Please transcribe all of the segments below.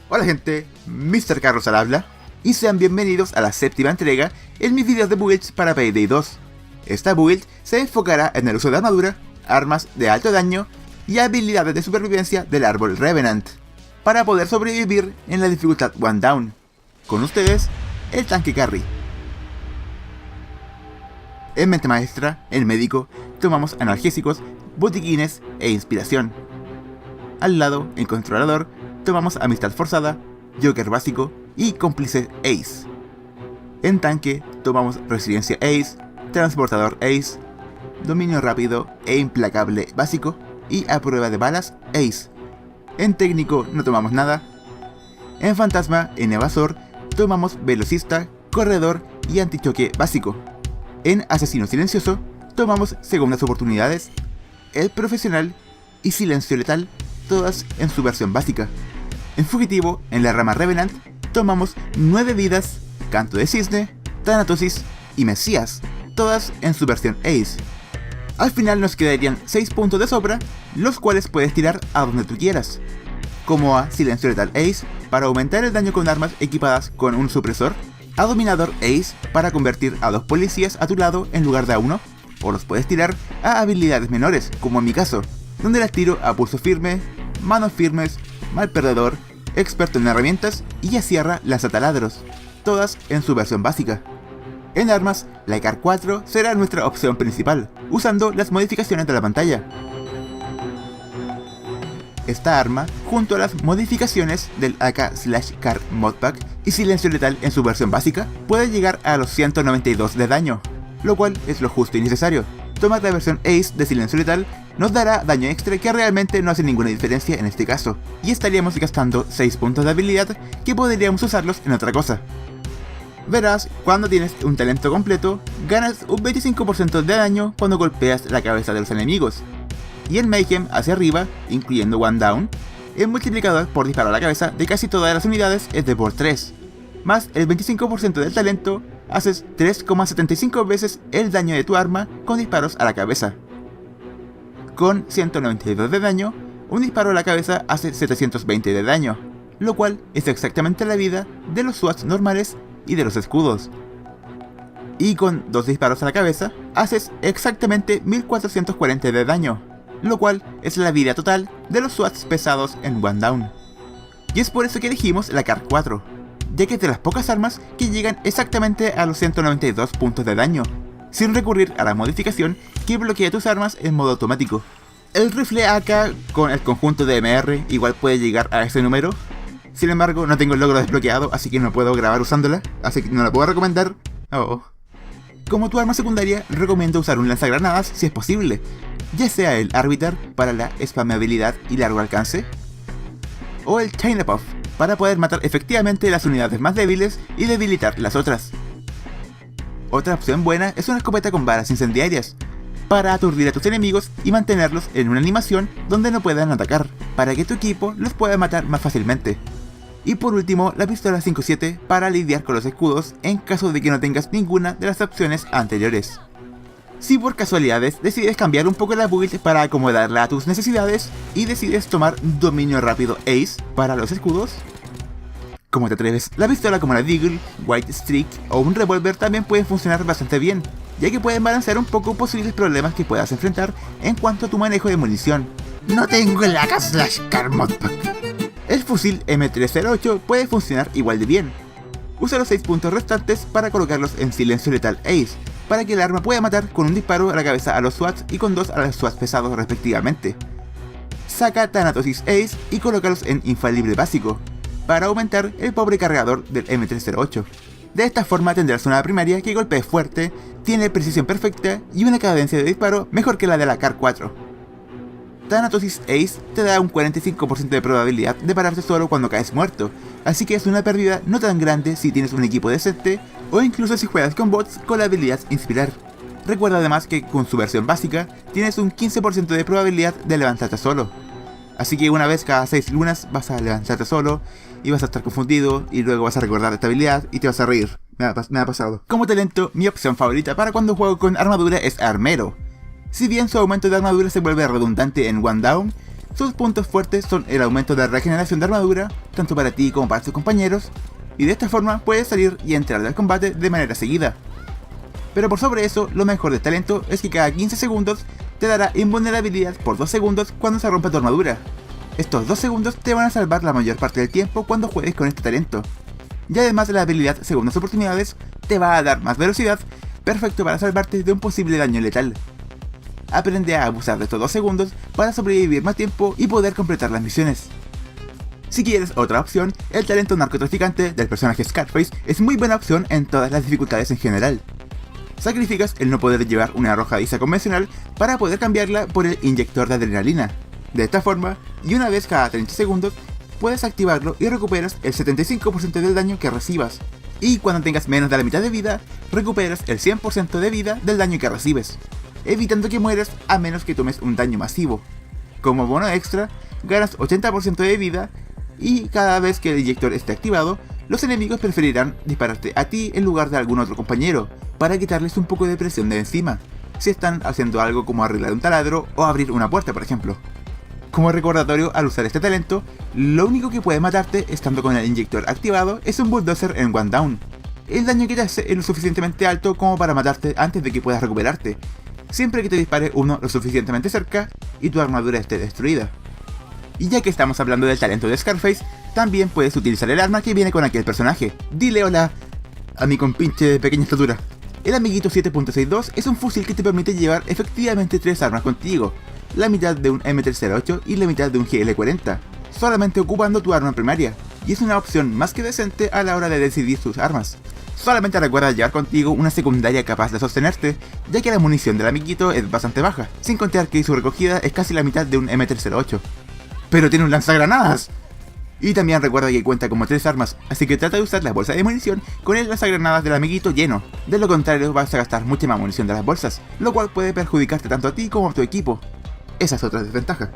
Hola gente, Mr. Carlos al habla, y sean bienvenidos a la séptima entrega en mis videos de builds para Payday 2. Esta build se enfocará en el uso de armadura, armas de alto daño y habilidades de supervivencia del árbol Revenant, para poder sobrevivir en la dificultad One Down. Con ustedes, el tanque Carry. En mente maestra, el médico, tomamos analgésicos, botiquines e inspiración. Al lado, en controlador, tomamos amistad forzada, Joker básico y cómplice Ace. En tanque, tomamos resiliencia Ace, transportador Ace, dominio rápido e implacable básico y a prueba de balas Ace. En técnico no tomamos nada. En fantasma, en evasor, tomamos velocista, corredor y antichoque básico. En asesino silencioso, tomamos segundas oportunidades, el profesional y silencio letal, todas en su versión básica. En fugitivo, en la rama Revenant, tomamos 9 vidas, canto de cisne, tanatosis y mesías, todas en su versión Ace. Al final nos quedarían 6 puntos de sobra, los cuales puedes tirar a donde tú quieras, como a silencio letal Ace para aumentar el daño con armas equipadas con un supresor, a dominador Ace para convertir a 2 policías a tu lado en lugar de a 1, o los puedes tirar a habilidades menores, como en mi caso, donde las tiro a pulso firme, manos firmes, mal perdedor, experto en herramientas y a sierra lanzataladros, todas en su versión básica. En armas, la Car 4 será nuestra opción principal, usando las modificaciones de la pantalla. Esta arma, junto a las modificaciones del AK/Car Modpack y silencio letal en su versión básica, puede llegar a los 192 de daño, lo cual es lo justo y necesario. Tomar la versión Ace de silencio letal nos dará daño extra que realmente no hace ninguna diferencia en este caso, y estaríamos gastando 6 puntos de habilidad que podríamos usarlos en otra cosa. Verás, cuando tienes un talento completo, ganas un 25% de daño cuando golpeas la cabeza de los enemigos, y en Mayhem hacia arriba, incluyendo One Down, el multiplicador por disparo a la cabeza de casi todas las unidades es de por 3, más el 25% del talento, haces 3,75 veces el daño de tu arma con disparos a la cabeza. Con 192 de daño, un disparo a la cabeza hace 720 de daño, lo cual es exactamente la vida de los SWATs normales y de los escudos. Y con 2 disparos a la cabeza, haces exactamente 1440 de daño, lo cual es la vida total de los SWATs pesados en One Down. Y es por eso que elegimos la Car 4, ya que es de las pocas armas que llegan exactamente a los 192 puntos de daño, sin recurrir a la modificación que bloquea tus armas en modo automático. El rifle AK con el conjunto de MR igual puede llegar a ese número, sin embargo no tengo el logro desbloqueado, así que no puedo grabar usándola, así que no la puedo recomendar. Como tu arma secundaria, recomiendo usar un lanzagranadas si es posible, ya sea el Arbiter para la spameabilidad y largo alcance, o el China Puff para poder matar efectivamente las unidades más débiles y debilitar las otras. Otra opción buena es una escopeta con balas incendiarias, para aturdir a tus enemigos y mantenerlos en una animación donde no puedan atacar, para que tu equipo los pueda matar más fácilmente. Y por último, la pistola 5.7 para lidiar con los escudos en caso de que no tengas ninguna de las opciones anteriores. Si por casualidades decides cambiar un poco la build para acomodarla a tus necesidades y decides tomar dominio rápido Ace para los escudos, ¿cómo te atreves? La pistola como la Deagle, White Streak o un revólver también pueden funcionar bastante bien, ya que pueden balancear un poco posibles problemas que puedas enfrentar en cuanto a tu manejo de munición. No tengo el AK/Car Modpack. El fusil M308 puede funcionar igual de bien. Usa los 6 puntos restantes para colocarlos en silencio letal Ace, para que el arma pueda matar con un disparo a la cabeza a los SWATs y con 2 a los SWATs pesados respectivamente. Saca Tanatosis Ace y colócalos en infalible básico, para aumentar el pobre cargador del M308. De esta forma tendrás una primaria que golpee fuerte, tiene precisión perfecta y una cadencia de disparo mejor que la de la Car 4. Tanatosis Ace te da un 45% de probabilidad de pararte solo cuando caes muerto, así que es una pérdida no tan grande si tienes un equipo decente o incluso si juegas con bots con la habilidad Inspirar. Recuerda además que con su versión básica tienes un 15% de probabilidad de levantarte solo. Así que una vez cada 6 lunas vas a levantarte solo y vas a estar confundido y luego vas a recordar esta habilidad y te vas a reír. Me ha pasado. Como talento, mi opción favorita para cuando juego con armadura es Armero. Si bien su aumento de armadura se vuelve redundante en One Down, sus puntos fuertes son el aumento de regeneración de armadura, tanto para ti como para tus compañeros, y de esta forma puedes salir y entrar al combate de manera seguida. Pero por sobre eso, lo mejor del talento es que cada 15 segundos te dará invulnerabilidad por 2 segundos cuando se rompa tu armadura. Estos 2 segundos te van a salvar la mayor parte del tiempo cuando juegues con este talento. Y además la habilidad segundas oportunidades te va a dar más velocidad, perfecto para salvarte de un posible daño letal. Aprende a abusar de estos 2 segundos para sobrevivir más tiempo y poder completar las misiones. Si quieres otra opción, el talento narcotraficante del personaje Scarface es muy buena opción en todas las dificultades en general. Sacrificas el no poder llevar una arrojadiza convencional para poder cambiarla por el inyector de adrenalina. De esta forma, y una vez cada 30 segundos, puedes activarlo y recuperas el 75% del daño que recibas. Y cuando tengas menos de la mitad de vida, recuperas el 100% de vida del daño que recibes, evitando que mueras a menos que tomes un daño masivo. Como bono extra, ganas 80% de vida y cada vez que el inyector esté activado, los enemigos preferirán dispararte a ti en lugar de algún otro compañero, para quitarles un poco de presión de encima, si están haciendo algo como arreglar un taladro o abrir una puerta, por ejemplo. Como recordatorio, al usar este talento, lo único que puede matarte estando con el inyector activado es un bulldozer en One Down. El daño que te hace es lo suficientemente alto como para matarte antes de que puedas recuperarte, siempre que te dispare uno lo suficientemente cerca y tu armadura esté destruida. Y ya que estamos hablando del talento de Scarface, también puedes utilizar el arma que viene con aquel personaje. Dile hola a mi compinche de pequeña estatura. El amiguito 7.62 es un fusil que te permite llevar efectivamente 3 armas contigo, la mitad de un M308 y la mitad de un GL40, solamente ocupando tu arma primaria, y es una opción más que decente a la hora de decidir tus armas. Solamente recuerda llevar contigo una secundaria capaz de sostenerte, ya que la munición del amiguito es bastante baja, sin contar que su recogida es casi la mitad de un M308. ¡Pero tiene un lanzagranadas! Y también recuerda que cuenta como 3 armas, así que trata de usar la bolsa de munición con el lanzagranadas del amiguito lleno, de lo contrario vas a gastar mucha más munición de las bolsas, lo cual puede perjudicarte tanto a ti como a tu equipo. Esa es otra desventaja.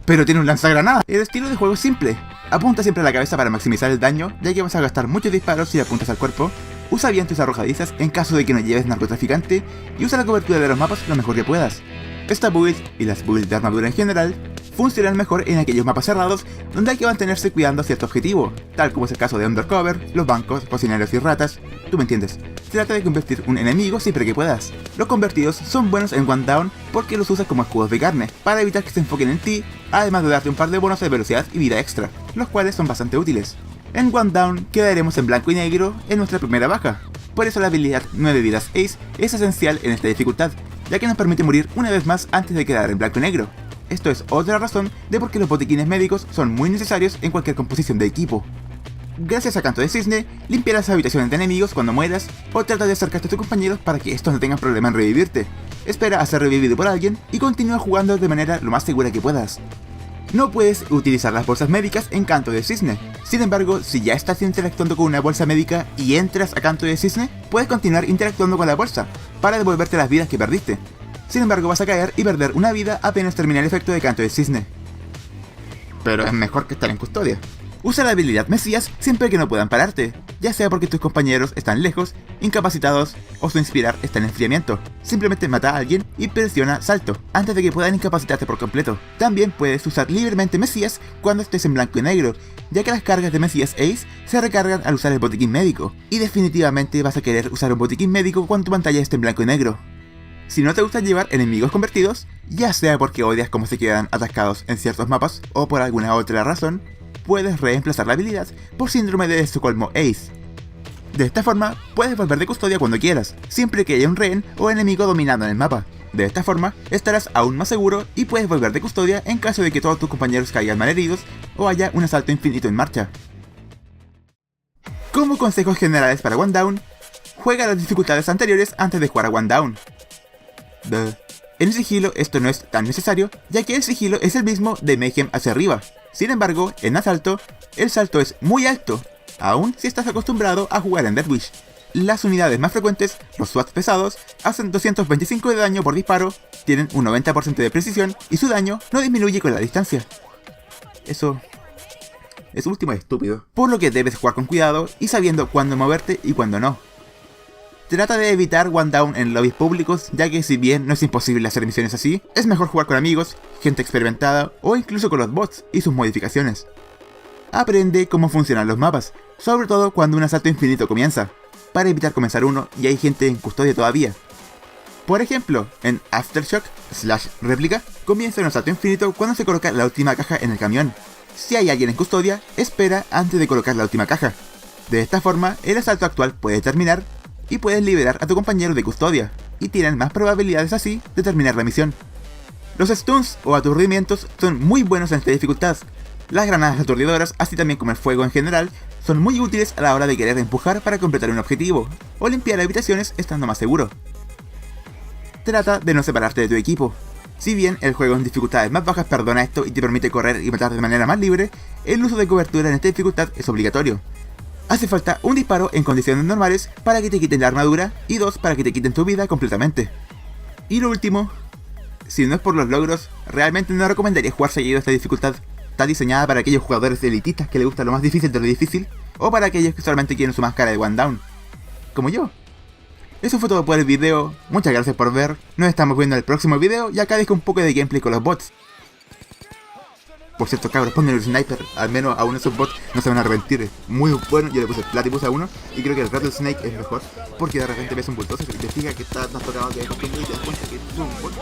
Pero tiene un lanzagranadas. El estilo de juego es simple. Apunta siempre a la cabeza para maximizar el daño, ya que vas a gastar muchos disparos si apuntas al cuerpo. Usa bien tus arrojadizas en caso de que no lleves narcotraficante, y usa la cobertura de los mapas lo mejor que puedas. Esta build, y las builds de armadura en general, funcionan mejor en aquellos mapas cerrados donde hay que mantenerse cuidando cierto objetivo, tal como es el caso de Undercover, los bancos, cocineros y ratas, tú me entiendes. Trata de convertir un enemigo siempre que puedas. Los convertidos son buenos en One Down porque los usas como escudos de carne, para evitar que se enfoquen en ti, además de darte un par de bonos de velocidad y vida extra, los cuales son bastante útiles. En One Down quedaremos en blanco y negro en nuestra primera baja, por eso la habilidad 9 vidas Ace es esencial en esta dificultad, ya que nos permite morir una vez más antes de quedar en blanco y negro. Esto es otra razón de por qué los botiquines médicos son muy necesarios en cualquier composición de equipo. Gracias a Canto de Cisne, limpia las habitaciones de enemigos cuando mueras, o trata de acercarte a tus compañeros para que estos no tengan problema en revivirte. Espera a ser revivido por alguien y continúa jugando de manera lo más segura que puedas. No puedes utilizar las bolsas médicas en Canto de Cisne. Sin embargo, si ya estás interactuando con una bolsa médica y entras a Canto de Cisne, puedes continuar interactuando con la bolsa, para devolverte las vidas que perdiste. Sin embargo, vas a caer y perder una vida apenas termine el efecto de Canto de Cisne. Pero es mejor que estar en custodia. Usa la habilidad Mesías siempre que no puedan pararte, ya sea porque tus compañeros están lejos, incapacitados o su inspirar está en enfriamiento. Simplemente mata a alguien y presiona salto, antes de que puedan incapacitarte por completo. También puedes usar libremente Mesías cuando estés en blanco y negro, ya que las cargas de Mesías Ace se recargan al usar el botiquín médico, y definitivamente vas a querer usar un botiquín médico cuando tu pantalla esté en blanco y negro. Si no te gusta llevar enemigos convertidos, ya sea porque odias cómo se quedan atascados en ciertos mapas o por alguna otra razón, puedes reemplazar la habilidad por síndrome de Estocolmo Ace. De esta forma, puedes volver de custodia cuando quieras, siempre que haya un rehén o enemigo dominando en el mapa. De esta forma, estarás aún más seguro y puedes volver de custodia en caso de que todos tus compañeros caigan malheridos o haya un asalto infinito en marcha. Como consejos generales para One Down, juega las dificultades anteriores antes de jugar a One Down. En sigilo esto no es tan necesario, ya que el sigilo es el mismo de Mayhem hacia arriba. Sin embargo, en asalto, el salto es muy alto, aún si estás acostumbrado a jugar en Death Wish. Las unidades más frecuentes, los SWAT pesados, hacen 225 de daño por disparo, tienen un 90% de precisión y su daño no disminuye con la distancia. Eso último es estúpido, por lo que debes jugar con cuidado y sabiendo cuándo moverte y cuándo no. Trata de evitar one down en lobbies públicos, ya que si bien no es imposible hacer misiones así, es mejor jugar con amigos, gente experimentada o incluso con los bots y sus modificaciones. Aprende cómo funcionan los mapas, sobre todo cuando un asalto infinito comienza, para evitar comenzar uno y hay gente en custodia todavía. Por ejemplo, en Aftershock/réplica, comienza un asalto infinito cuando se coloca la última caja en el camión. Si hay alguien en custodia, espera antes de colocar la última caja. De esta forma, el asalto actual puede terminar y puedes liberar a tu compañero de custodia, y tienen más probabilidades así de terminar la misión. Los stuns o aturdimientos son muy buenos en esta dificultad. Las granadas aturdidoras, así también como el fuego en general, son muy útiles a la hora de querer empujar para completar un objetivo, o limpiar habitaciones estando más seguro. Trata de no separarte de tu equipo. Si bien el juego en dificultades más bajas perdona esto y te permite correr y matar de manera más libre, el uso de cobertura en esta dificultad es obligatorio. Hace falta un disparo en condiciones normales para que te quiten la armadura y 2 para que te quiten tu vida completamente. Y lo último, si no es por los logros, realmente no recomendaría jugar seguido esta dificultad. Está diseñada para aquellos jugadores elitistas que les gusta lo más difícil de lo difícil, o para aquellos que solamente quieren su máscara de one down, como yo. Eso fue todo por el video, muchas gracias por ver, nos estamos viendo en el próximo video y acá dejo un poco de gameplay con los bots. Por cierto, cabros, pongan el sniper, al menos a uno de esos bots no se van a arrepentir, es muy bueno. Yo le puse el platypus a uno y creo que el rattlesnake es mejor, porque de repente ves un bulldozer y te fijas que está más tocado que hay y te das cuenta que es un bot.